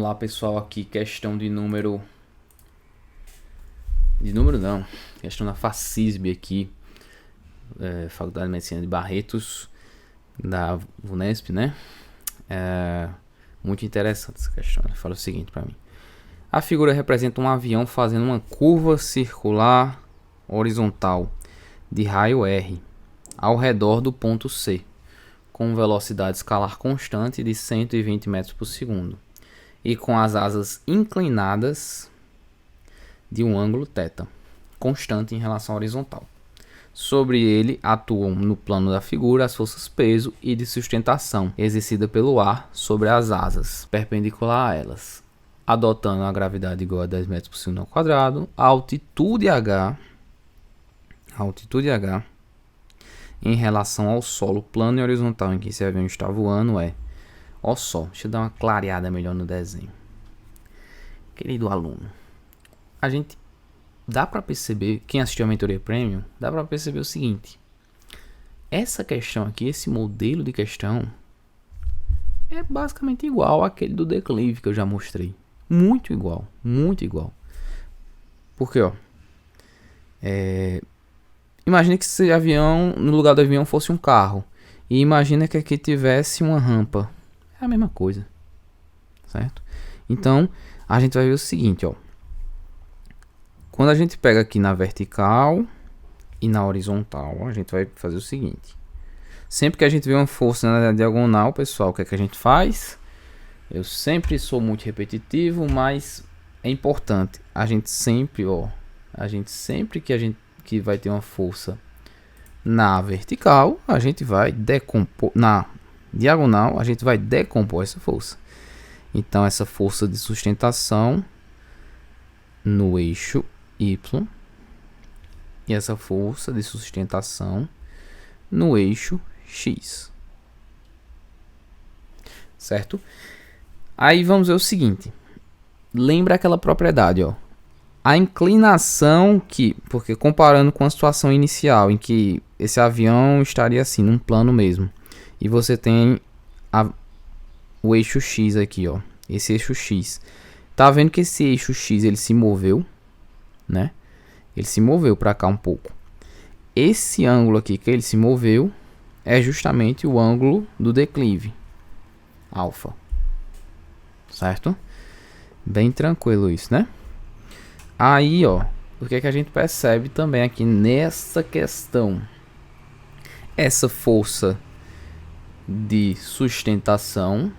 lá, pessoal, aqui questão de número... De número não, questão da FACISB aqui, Faculdade de Medicina de Barretos, da Unesp, né? Muito interessante essa questão. Ela fala o seguinte para mim. A figura representa um avião fazendo uma curva circular horizontal de raio R ao redor do ponto C, com velocidade escalar constante de 120 metros por segundo e com as asas inclinadas de um ângulo θ constante em relação à horizontal. Sobre ele atuam no plano da figura as forças peso e de sustentação exercida pelo ar sobre as asas, perpendicular a elas, adotando a gravidade igual a 10 metros por segundo ao quadrado, a altitude H em relação ao solo plano e horizontal em que esse avião está voando é... Ó só, deixa eu dar uma clareada melhor no desenho. Querido aluno, a gente dá para perceber, quem assistiu a mentoria premium, dá para perceber o seguinte. Essa questão aqui, esse modelo de questão, é basicamente igual àquele do declive que eu já mostrei. Muito igual, muito igual. Porque, ó, imagina que esse avião, no lugar do avião, fosse um carro. E imagina que aqui tivesse uma rampa. É a mesma coisa, certo? Então, a gente vai ver o seguinte, ó. Quando a gente pega aqui na vertical e na horizontal, a gente vai fazer o seguinte. Sempre que a gente vê uma força na diagonal, pessoal, o que é que a gente faz? Eu sempre sou muito repetitivo, mas é importante. A gente sempre que vai ter uma força na vertical, a gente vai decompor, na diagonal, a gente vai decompor essa força. Então, essa força de sustentação no eixo Y e essa força de sustentação no eixo X, certo? Aí vamos ver o seguinte, lembra aquela propriedade, ó, a inclinação porque comparando com a situação inicial em que esse avião estaria assim, num plano mesmo, e você tem o eixo X aqui, ó, esse eixo X, tá vendo que esse eixo X ele se moveu, né? Ele se moveu para cá um pouco. Esse ângulo aqui que ele se moveu é justamente o ângulo do declive, alfa, certo? Bem tranquilo isso, né? Aí, ó, o que é que a gente percebe também aqui nessa questão? Essa força de sustentação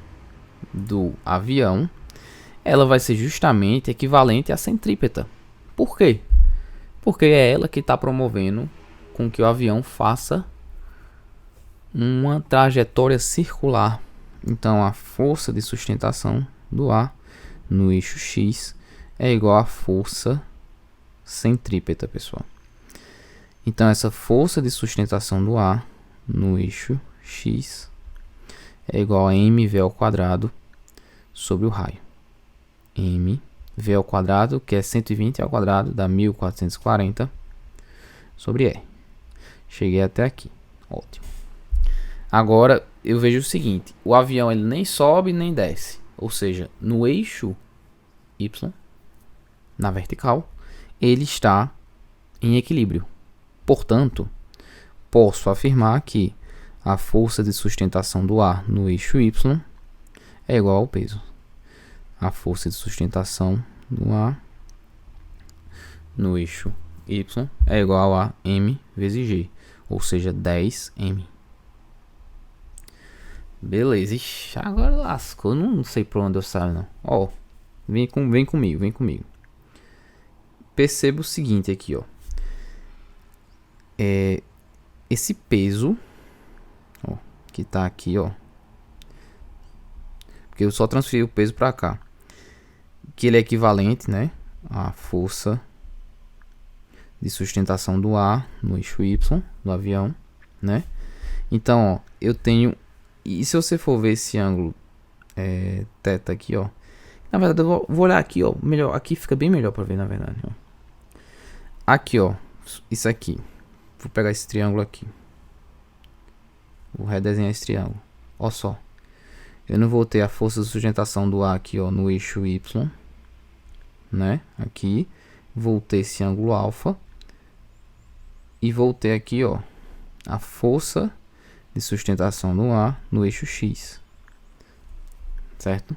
do avião, ela vai ser justamente equivalente à centrípeta. Por quê? Porque é ela que está promovendo com que o avião faça uma trajetória circular. Então, a força de sustentação do ar no eixo X é igual à força centrípeta, pessoal. Então, essa força de sustentação do ar no eixo X é igual a mv ao quadrado sobre o raio. mv ao quadrado, que é 120 ao quadrado, dá 1440 sobre R. Cheguei até aqui. Ótimo. Agora, eu vejo o seguinte. O avião ele nem sobe nem desce. Ou seja, no eixo Y, na vertical, ele está em equilíbrio. Portanto, posso afirmar que a força de sustentação do ar no eixo Y é igual ao peso. A força de sustentação do ar no eixo Y é igual a M vezes G, ou seja, 10M. Beleza, ixi, agora lascou, não sei por onde eu saio não. Ó, vem comigo. Perceba o seguinte aqui, ó. Esse peso, ó, que tá aqui, ó, porque eu só transferi o peso para cá, que ele é equivalente, né, à força de sustentação do ar no eixo Y do avião, né? Então, ó, eu tenho, e se você for ver esse ângulo θ aqui, ó, na verdade eu vou olhar aqui, ó, melhor, aqui fica bem melhor para ver, na verdade, ó. Aqui, ó, isso aqui, vou pegar esse triângulo aqui, vou redesenhar esse triângulo, ó só, Eu não vou ter a força de sustentação do A aqui, ó, no eixo Y, né? Aqui. Vou ter esse ângulo alfa. E vou ter aqui, ó, a força de sustentação do A no eixo X. Certo?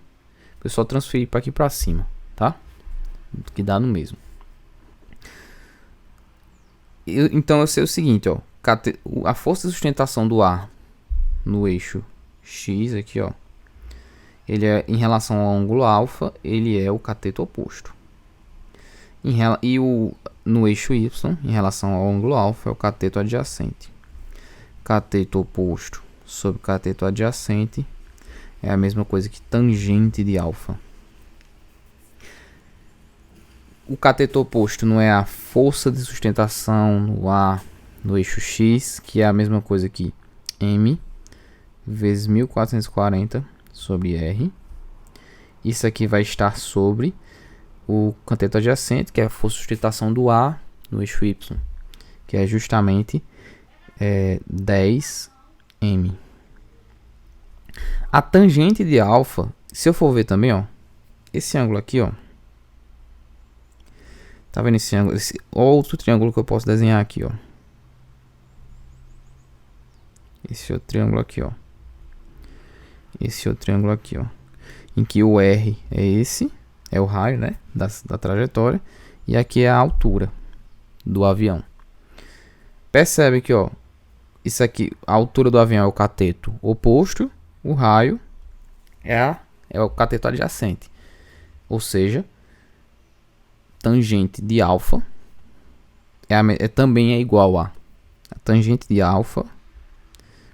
Eu só transferir para aqui para cima, tá? Que dá no mesmo. Então eu sei o seguinte, ó. A força de sustentação do A no eixo X aqui, ó. Ele é em relação ao ângulo alfa, ele é o cateto oposto. No eixo Y, em relação ao ângulo alfa, é o cateto adjacente. Cateto oposto sobre cateto adjacente é a mesma coisa que tangente de alfa. O cateto oposto não é a força de sustentação no A no eixo X, que é a mesma coisa que M vezes 1440 sobre R. Isso aqui vai estar sobre o cateto adjacente, que é a força de sustentação do A no eixo Y, que é justamente 10M. A tangente de alfa, se eu for ver também, ó, esse ângulo aqui, ó, tá vendo esse ângulo? Esse outro triângulo que eu posso desenhar aqui, ó. Esse outro triângulo aqui, ó. Esse outro triângulo aqui, ó. Em que o R é esse, é o raio, né, da trajetória, e aqui é a altura do avião. Percebe que, ó, isso aqui, a altura do avião é o cateto oposto, o raio é o cateto adjacente. Ou seja, tangente de alfa também é igual a tangente de alfa,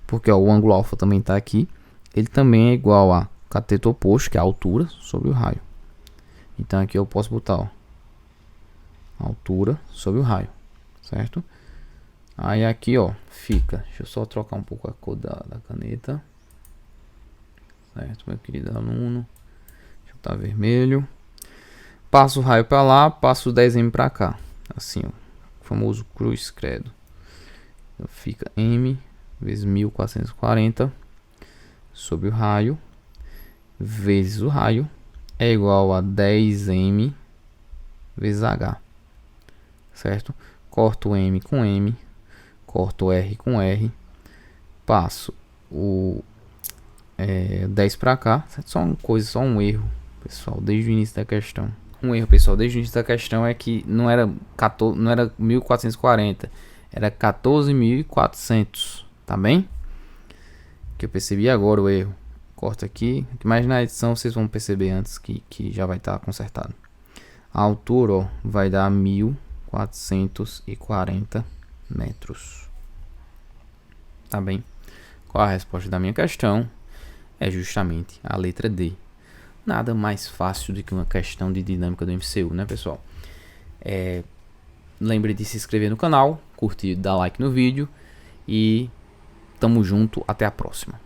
porque ó, o ângulo alfa também está aqui, ele também é igual a cateto oposto, que é a altura, sobre o raio. Então aqui eu posso botar, ó, altura sobre o raio, certo? Aí aqui, ó, fica, deixa eu só trocar um pouco a cor da caneta, certo, meu querido aluno, deixa eu botar vermelho. Passo o raio para lá, passo o 10M para cá. Assim, ó, o famoso cruz credo. Então fica M vezes 1440 sobre o raio, vezes o raio, é igual a 10M vezes H. Certo? Corto M com M, corto R com R, passo o 10 para cá. Só uma coisa, só um erro, pessoal, desde o início da questão. Um erro, pessoal, desde o início da questão é que não era 1440, era 14.400, tá bem? Que eu percebi agora o erro. Corta aqui, mas na edição vocês vão perceber antes que já vai estar consertado. A altura, ó, vai dar 1440 metros. Tá bem? Qual a resposta da minha questão? É justamente a letra D. Nada mais fácil do que uma questão de dinâmica do MCU, né, pessoal? Lembre de se inscrever no canal, curtir, dar like no vídeo e tamo junto, até a próxima.